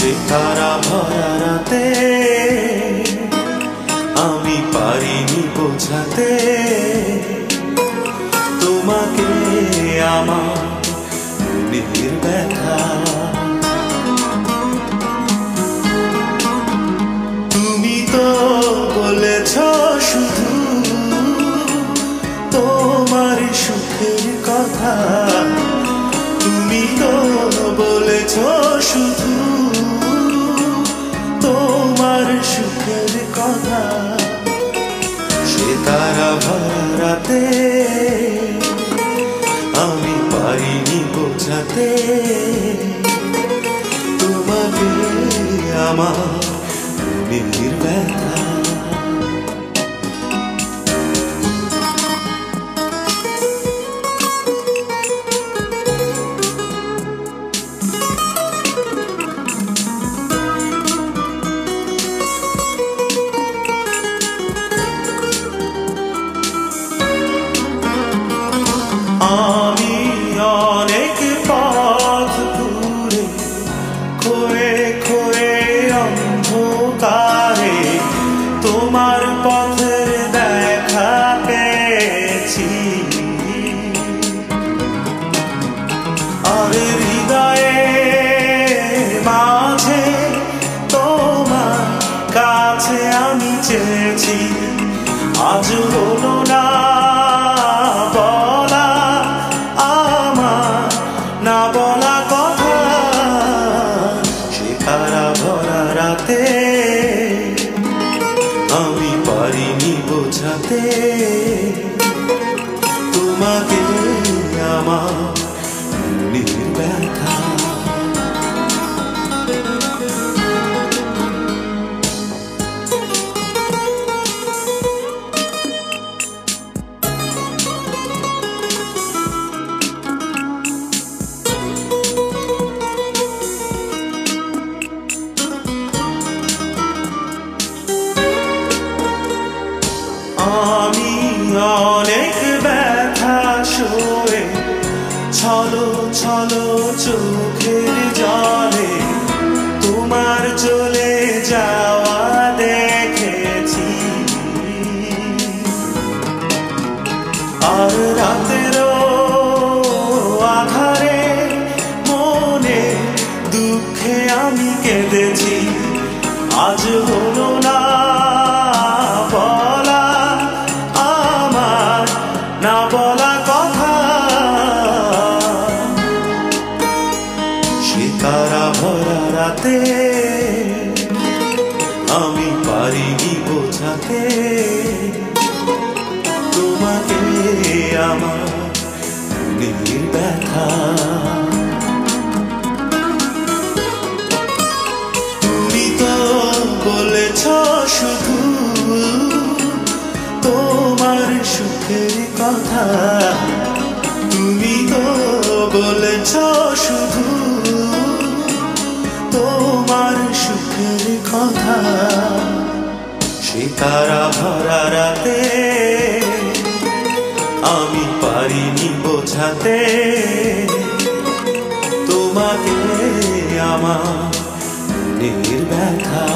সে তারা ভরা রাতে আমি পারিনি বোঝাতে তোমাকে আমার মনের ব্যথা। তুমি তো বলেছ শুধু তোমার সুখের কথা, তুমি তো বলেছ শুধু তোমার সুখের কথা। সে তারা ভরা রাতে আমি পারিনি বোঝাতে তোমাকে আমার মনের ব্যথা। আমি অনেক পথ ঘুরে খোয়ে খোয়ে অন্ধকারে তোমার পথের দেখা পেয়েছি, আর হৃদয়ে মাঝে তোমার কাছে আমি চেয়েছি। আজ হলো না না বলা কথা, সে তারা ভরা রাতে আমি পারিনি বোঝাতে তোমাকে আমার মনের ব্যথা। আমি অনেক ব্যথা সয়ে ছলো ছলো চোখের জলে তোমার চলে যাওয়া দেখেছি, আর রাতেরও আধারে মনে দুঃখে আমি কেঁদেছি। আজ হলো না না বলা কথা, সে তারা ভরা রাতে আমি পারিনি বোঝাতে তোমাকে আমার মনের ব্যথা। তুমি তো বলেছ শুধু তোমার সুখের কথা, তুমি তো বলেছ শুধু তোমার সুখের কথা। সে তারা ভরা রাতে আমি পারিনি বোঝাতে তোমাকে আমার মনের ব্যথা।